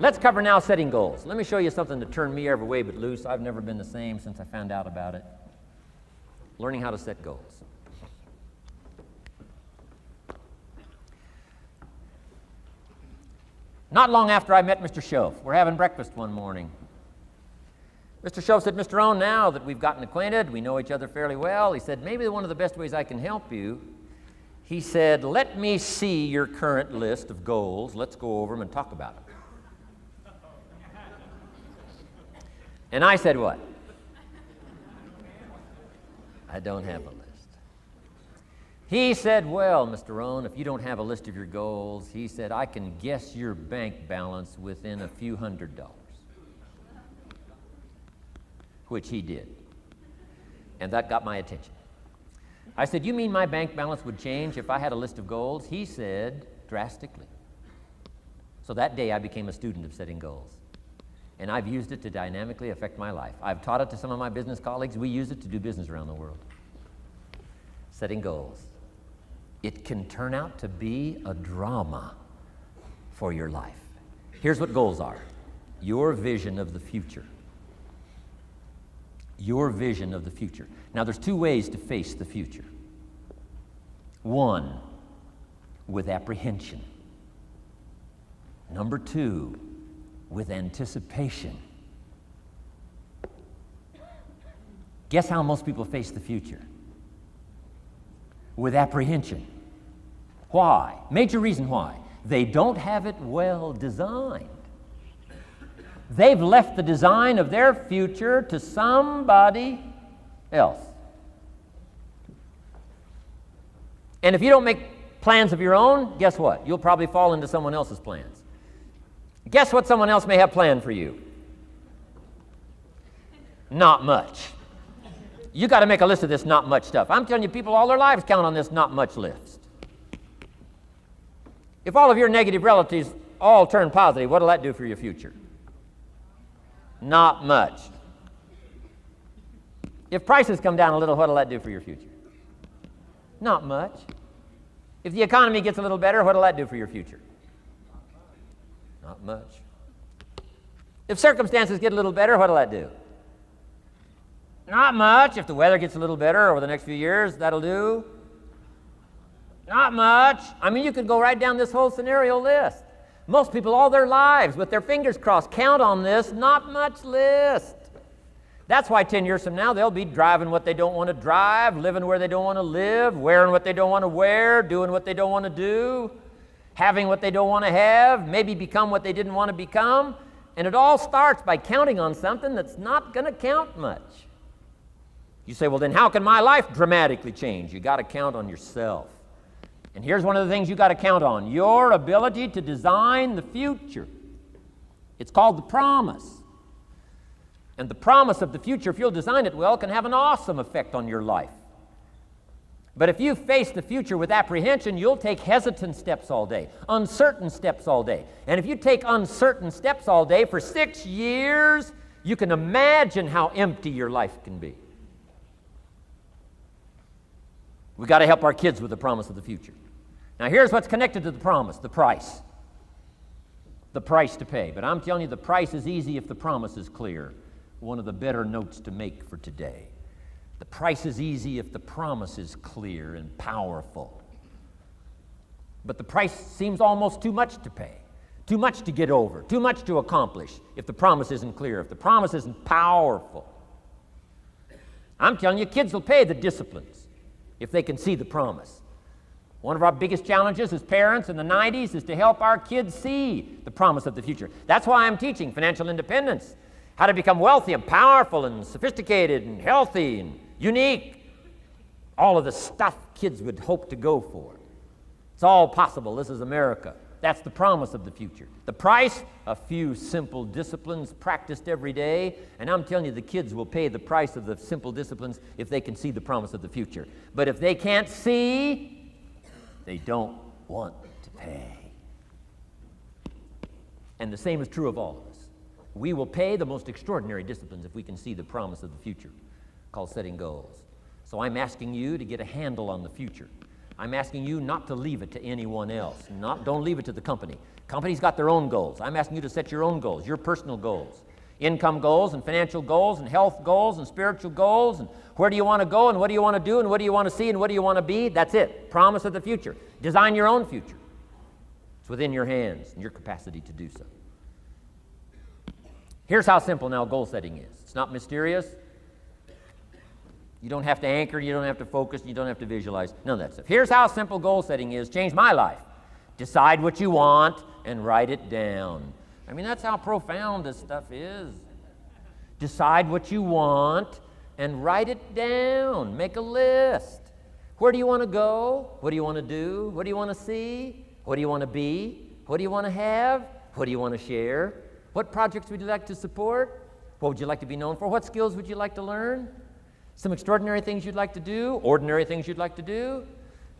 let's cover now setting goals. Let me show you something that turned me every way but loose. I've never been the same since I found out about it. Learning how to set goals. Not long after I met Mr. Schoaf, we're having breakfast one morning. Mr. Schoaf said, Mr. Rohn, now that we've gotten acquainted, we know each other fairly well, he said, maybe one of the best ways I can help you, he said, let me see your current list of goals. Let's go over them and talk about them. And I said, what? I don't have a list. He said, well, Mr. Rohn, if you don't have a list of your goals, he said, I can guess your bank balance within a few $100s. Which he did. And that got my attention. I said, you mean my bank balance would change if I had a list of goals? He said, drastically. So that day I became a student of setting goals. And I've used it to dynamically affect my life. I've taught it to some of my business colleagues. We use it to do business around the world. Setting goals. It can turn out to be a drama for your life. Here's what goals are. Your vision of the future. Your vision of the future. Now, there's two ways to face the future. One, with apprehension. Number two, with anticipation. Guess how most people face the future? With apprehension. Why? Major reason why. They don't have it well designed. They've left the design of their future to somebody else. And if you don't make plans of your own, guess what? You'll probably fall into someone else's plans. Guess what someone else may have planned for you? Not much. You got to make a list of this not much stuff. I'm telling you, people all their lives count on this not much list. If all of your negative relatives all turn positive, what will that do for your future? Not much. If prices come down a little, what will that do for your future? Not much. If the economy gets a little better, what will that do for your future? Not much. If circumstances get a little better, what will that do? Not much. If the weather gets a little better over the next few years, that'll do. Not much. I mean, you could go right down this whole scenario list. Most people all their lives, with their fingers crossed, count on this not much list. That's why 10 years from now, they'll be driving what they don't want to drive, living where they don't want to live, wearing what they don't want to wear, doing what they don't want to do, having what they don't want to have, maybe become what they didn't want to become. And it all starts by counting on something that's not going to count much. You say, well, then how can my life dramatically change? You got to count on yourself. And here's one of the things you got to count on, your ability to design the future. It's called the promise. And the promise of the future, if you'll design it well, can have an awesome effect on your life. But if you face the future with apprehension, you'll take hesitant steps all day, uncertain steps all day. And if you take uncertain steps all day for 6 years, you can imagine how empty your life can be. We've got to help our kids with the promise of the future. Now here's what's connected to the promise, the price. The price to pay. But I'm telling you, the price is easy if the promise is clear. One of the better notes to make for today. The price is easy if the promise is clear and powerful. But the price seems almost too much to pay, too much to get over, too much to accomplish if the promise isn't clear, if the promise isn't powerful. I'm telling you, kids will pay the disciplines if they can see the promise. One of our biggest challenges as parents in the 90s is to help our kids see the promise of the future. That's why I'm teaching financial independence, how to become wealthy and powerful and sophisticated and healthy and unique. All of the stuff kids would hope to go for. It's all possible. This is America. That's the promise of the future. The price, a few simple disciplines practiced every day, and I'm telling you, the kids will pay the price of the simple disciplines if they can see the promise of the future. But if they can't see, they don't want to pay. And the same is true of all of us. We will pay the most extraordinary disciplines if we can see the promise of the future, called setting goals. So I'm asking you to get a handle on the future. I'm asking you not to leave it to anyone else. Don't leave it to the company. Company's got their own goals. I'm asking you to set your own goals, your personal goals. Income goals and financial goals and health goals and spiritual goals and where do you want to go and what do you want to do and what do you want to see and what do you want to be. That's it. Promise of the future. Design your own future. It's within your hands and your capacity to do so. Here's how simple now goal setting is. It's not mysterious. You don't have to anchor, you don't have to focus, you don't have to visualize, none of that stuff. Here's how simple goal setting is. Changed my life. Decide what you want and write it down. I mean, that's how profound this stuff is. Decide what you want and write it down. Make a list. Where do you want to go? What do you want to do? What do you want to see? What do you want to be? What do you want to have? What do you want to share? What projects would you like to support? What would you like to be known for? What skills would you like to learn? Some extraordinary things you'd like to do, ordinary things you'd like to do,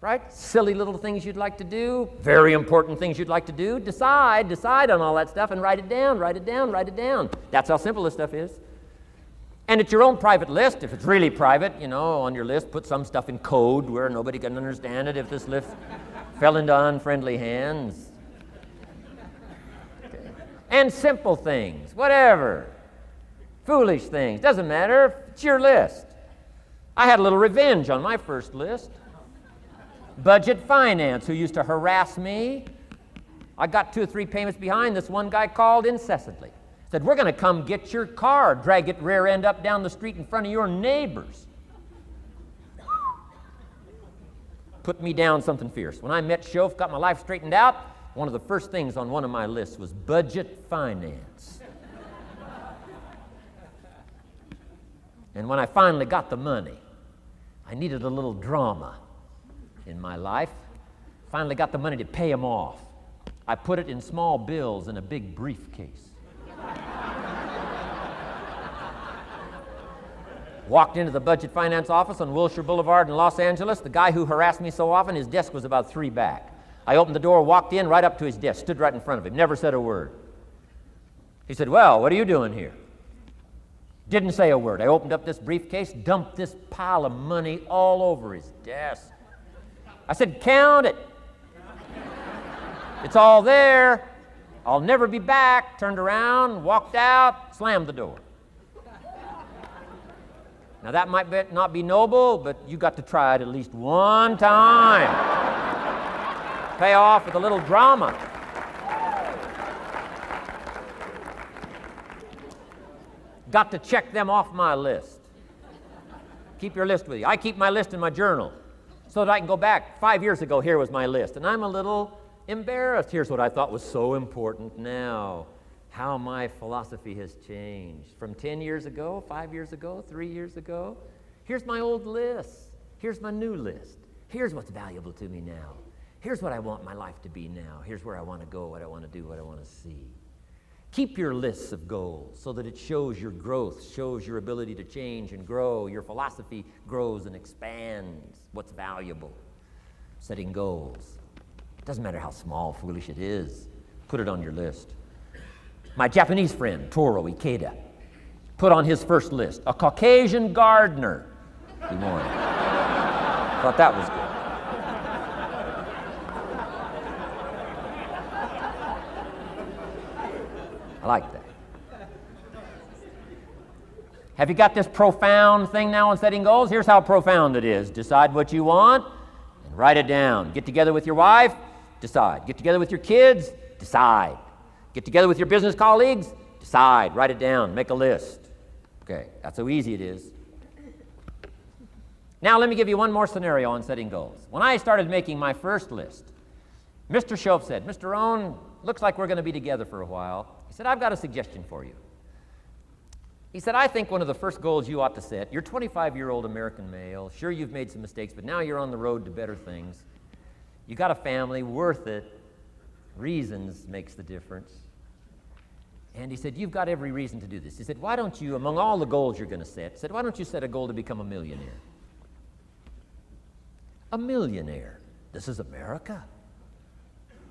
right? Silly little things you'd like to do, very important things you'd like to do. Decide on all that stuff and write it down, write it down, write it down. That's how simple this stuff is. And it's your own private list. If it's really private, you know, on your list, put some stuff in code where nobody can understand it if this list fell into unfriendly hands. Okay. And simple things, whatever. Foolish things, doesn't matter. It's your list. I had a little revenge on my first list. Budget finance, who used to harass me. I got 2 or 3 payments behind. This one guy called incessantly. Said, we're going to come get your car, drag it rear end up down the street in front of your neighbors. Put me down something fierce. When I met Shof, got my life straightened out, one of the first things on one of my lists was budget finance. And when I finally got the money, I needed a little drama in my life. Finally got the money to pay him off. I put it in small bills in a big briefcase. Walked into the budget finance office on Wilshire Boulevard in Los Angeles. The guy who harassed me so often, his desk was about 3 back. I opened the door, walked in, right up to his desk, stood right in front of him, never said a word. He said, well, what are you doing here? Didn't say a word. I opened up this briefcase, dumped this pile of money all over his desk. I said, count it. It's all there. I'll never be back. Turned around, walked out, slammed the door. Now that might not be noble, but you got to try it at least one time. Pay off with a little drama. Got to check them off my list. Keep your list with you. I keep my list in my journal so that I can go back. 5 years ago, here was my list. And I'm a little embarrassed. Here's what I thought was so important now. How my philosophy has changed. From 10 years ago, 5 years ago, 3 years ago. Here's my old list. Here's my new list. Here's what's valuable to me now. Here's what I want my life to be now. Here's where I want to go, what I want to do, what I want to see. Keep your lists of goals so that it shows your growth, shows your ability to change and grow. Your philosophy grows and expands what's valuable. Setting goals. It doesn't matter how small, foolish it is. Put it on your list. My Japanese friend, Toro Ikeda, put on his first list, a Caucasian gardener. Good morning. Thought that was good. I like that. Have you got this profound thing now on setting goals? Here's how profound it is. Decide what you want and write it down. Get together with your wife, decide. Get together with your kids, decide. Get together with your business colleagues, decide. Write it down. Make a list. Okay, that's how easy it is. Now let me give you one more scenario on setting goals. When I started making my first list, Mr. Shof said, Mr. Rohn, looks like we're going to be together for a while. He said, I've got a suggestion for you. He said, I think one of the first goals you ought to set, you're a 25-year-old American male, sure you've made some mistakes, but now you're on the road to better things. You got a family, worth it. Reasons makes the difference. And he said, you've got every reason to do this. He said, why don't you, among all the goals you're going to set, said, why don't you set a goal to become a millionaire? A millionaire. This is America.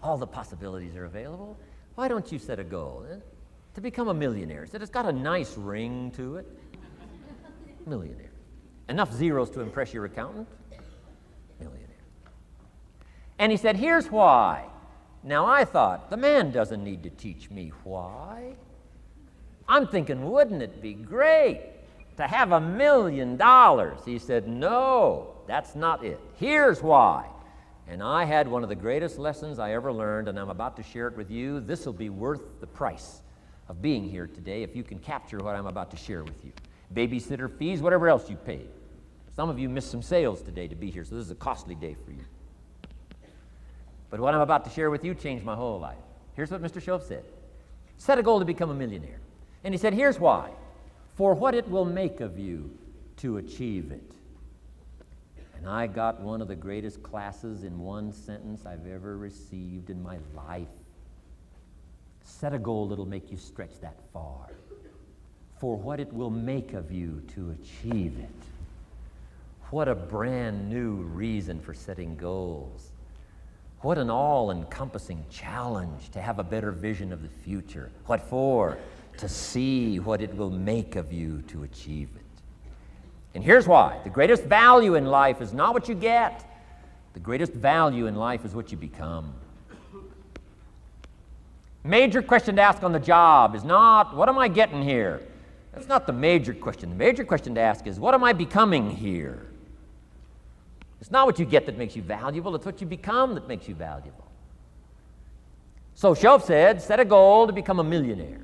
All the possibilities are available. Why don't you set a goal to become a millionaire? He said, it's got a nice ring to it. Millionaire. Enough zeros to impress your accountant? Millionaire. And he said, here's why. Now I thought, the man doesn't need to teach me why. I'm thinking, wouldn't it be great to have $1 million? He said, no, that's not it. Here's why. And I had one of the greatest lessons I ever learned, and I'm about to share it with you. This will be worth the price of being here today if you can capture what I'm about to share with you. Babysitter fees, whatever else you paid. Some of you missed some sales today to be here, so this is a costly day for you. But what I'm about to share with you changed my whole life. Here's what Mr. Shoaff said. Set a goal to become a millionaire. And he said, here's why. For what it will make of you to achieve it. And I got one of the greatest classes in one sentence I've ever received in my life. Set a goal that'll make you stretch that far. For what it will make of you to achieve it. What a brand new reason for setting goals. What an all-encompassing challenge to have a better vision of the future. What for? To see what it will make of you to achieve it. And here's why. The greatest value in life is not what you get. The greatest value in life is what you become. Major question to ask on the job is not, what am I getting here? That's not the major question. The major question to ask is, what am I becoming here? It's not what you get that makes you valuable, it's what you become that makes you valuable. So Shoaff said, set a goal to become a millionaire.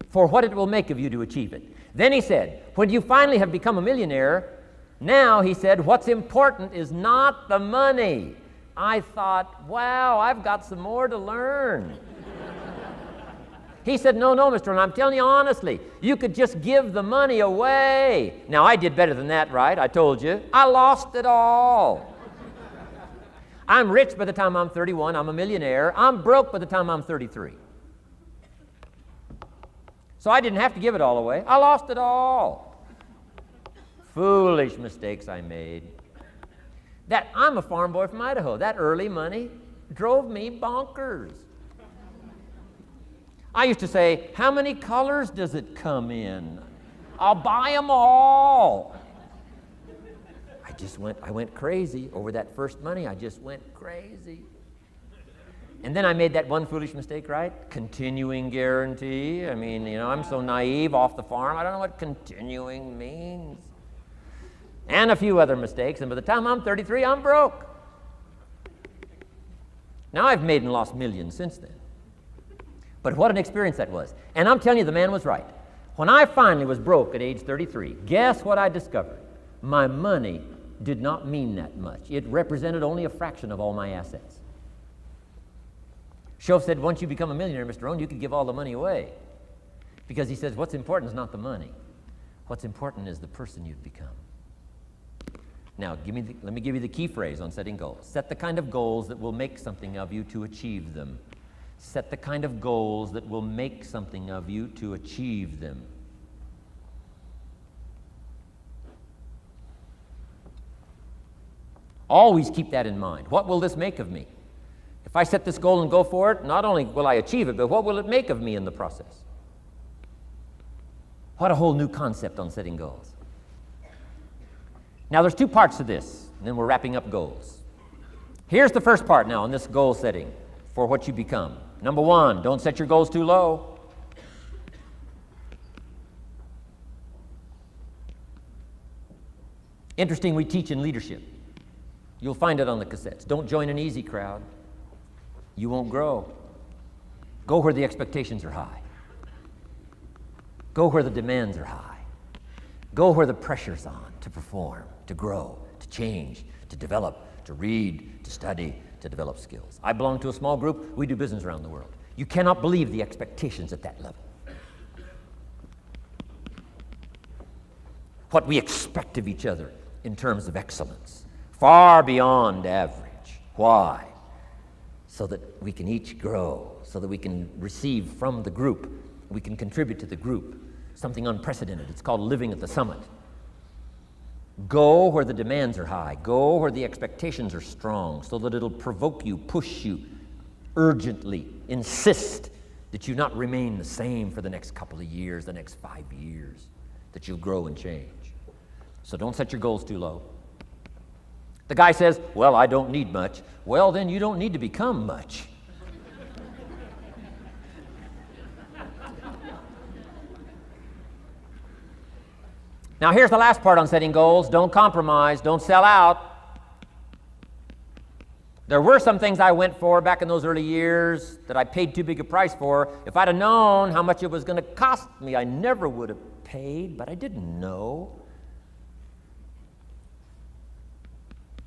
For what it will make of you to achieve it. Then he said, when you finally have become a millionaire, now, he said, what's important is not the money. I thought, wow, I've got some more to learn. He said, no, Mr. Ron, I'm telling you honestly, you could just give the money away. Now, I did better than that, right? I told you. I lost it all. I'm rich by the time I'm 31. I'm a millionaire. I'm broke by the time I'm 33. So I didn't have to give it all away. I lost it all. Foolish mistakes I made. I'm a farm boy from Idaho. That early money drove me bonkers. I used to say, how many colors does it come in? I'll buy them all. I went crazy over that first money. I just went crazy. And then I made that one foolish mistake, right? Continuing guarantee. I mean, I'm so naive off the farm. I don't know what continuing means. And a few other mistakes. And by the time I'm 33, I'm broke. Now, I've made and lost millions since then. But what an experience that was. And I'm telling you, the man was right. When I finally was broke at age 33, guess what I discovered? My money did not mean that much. It represented only a fraction of all my assets. Shoaff said, once you become a millionaire, Mr. Rohn, you can give all the money away. Because he says, what's important is not the money. What's important is the person you've become. Now, let me give you the key phrase on setting goals. Set the kind of goals that will make something of you to achieve them. Set the kind of goals that will make something of you to achieve them. Always keep that in mind. What will this make of me? If I set this goal and go for it, not only will I achieve it, but what will it make of me in the process? What a whole new concept on setting goals. Now, there's two parts to this, and then we're wrapping up goals. Here's the first part now in this goal setting for what you become. Number one, don't set your goals too low. Interesting, we teach in leadership. You'll find it on the cassettes. Don't join an easy crowd. You won't grow. Go where the expectations are high. Go where the demands are high. Go where the pressure's on to perform, to grow, to change, to develop, to read, to study, to develop skills. I belong to a small group. We do business around the world. You cannot believe the expectations at that level. What we expect of each other in terms of excellence, far beyond average. Why? So that we can each grow, so that we can receive from the group, we can contribute to the group, something unprecedented. It's called living at the summit. Go where the demands are high. Go where the expectations are strong, so that it'll provoke you, push you, urgently insist that you not remain the same for the next couple of years, the next 5 years, that you'll grow and change. So don't set your goals too low. The guy says, well, I don't need much. Well, then you don't need to become much. Now, here's the last part on setting goals. Don't compromise. Don't sell out. There were some things I went for back in those early years that I paid too big a price for. If I'd have known how much it was going to cost me, I never would have paid, but I didn't know.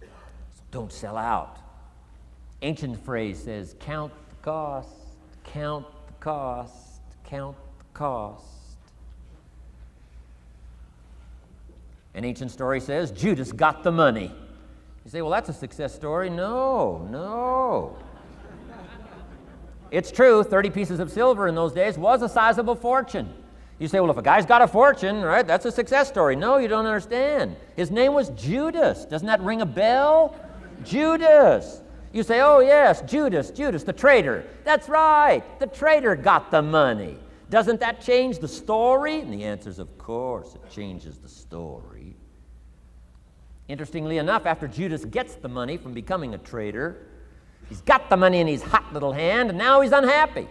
So don't sell out. Ancient phrase says, count the cost, count the cost, count the cost. An ancient story says, Judas got the money. You say, well, that's a success story. No. It's true, 30 pieces of silver in those days was a sizable fortune. You say, well, if a guy's got a fortune, right, that's a success story. No, you don't understand. His name was Judas. Doesn't that ring a bell? Judas. You say, oh, yes, Judas, the traitor. That's right, the traitor got the money. Doesn't that change the story? And the answer is, of course, it changes the story. Interestingly enough, after Judas gets the money from becoming a traitor, he's got the money in his hot little hand, and now he's unhappy.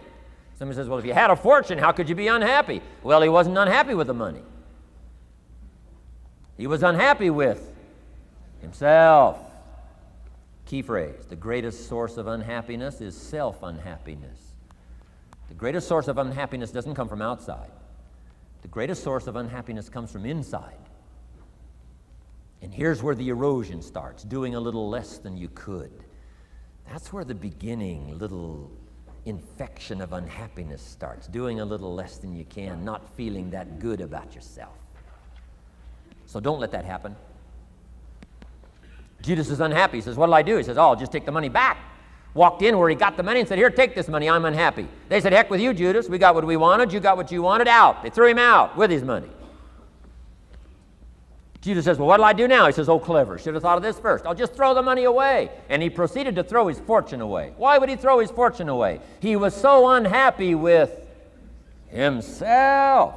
Somebody says, well, if you had a fortune, how could you be unhappy? Well, he wasn't unhappy with the money. He was unhappy with himself. Key phrase, the greatest source of unhappiness is self-unhappiness. The greatest source of unhappiness doesn't come from outside. The greatest source of unhappiness comes from inside. And here's where the erosion starts, doing a little less than you could. That's where the beginning little infection of unhappiness starts, doing a little less than you can, not feeling that good about yourself. So don't let that happen. Judas is unhappy. He says, what'll I do? He says, oh, I'll just take the money back. Walked in where he got the money and said, here, take this money, I'm unhappy. They said, heck with you, Judas. We got what we wanted, you got what you wanted, out. They threw him out with his money. Judas says, well, what'll I do now? He says, oh, clever. Should have thought of this first. I'll just throw the money away. And he proceeded to throw his fortune away. Why would he throw his fortune away? He was so unhappy with himself.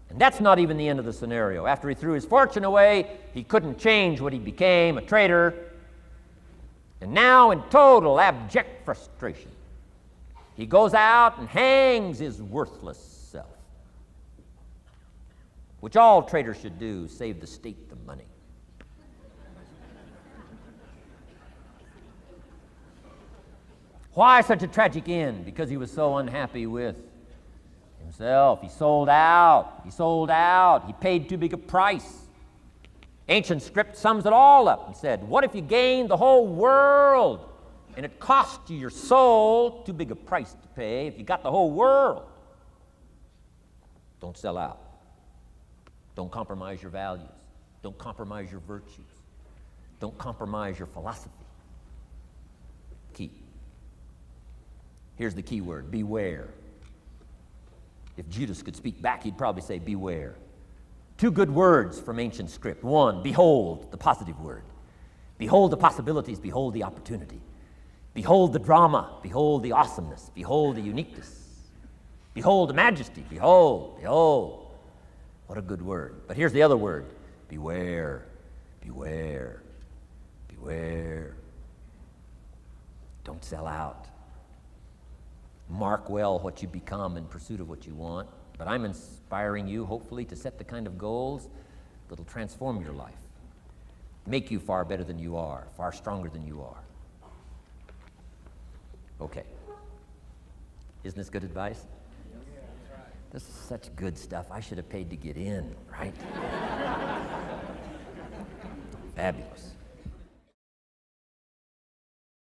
And that's not even the end of the scenario. After he threw his fortune away, he couldn't change what he became, a traitor. And now, in total abject frustration, he goes out and hangs his worthless self, which all traitors should do, save the state the money. Why such a tragic end? Because he was so unhappy with himself. He sold out. He paid too big a price. Ancient script sums it all up and said, what if you gained the whole world and it cost you your soul? Too big a price to pay if you got the whole world. Don't sell out. Don't compromise your values. Don't compromise your virtues. Don't compromise your philosophy. Key. Here's the key word, beware. If Judas could speak back, he'd probably say beware. Two good words from ancient script. One, behold, the positive word. Behold the possibilities, behold the opportunity. Behold the drama, behold the awesomeness, behold the uniqueness. Behold the majesty, behold. What a good word. But here's the other word, beware, beware, beware. Don't sell out. Mark well what you become in pursuit of what you want. But I'm inspiring you, hopefully, to set the kind of goals that'll transform your life, make you far better than you are, far stronger than you are. Okay. Isn't this good advice? This is such good stuff. I should have paid to get in, right? Fabulous.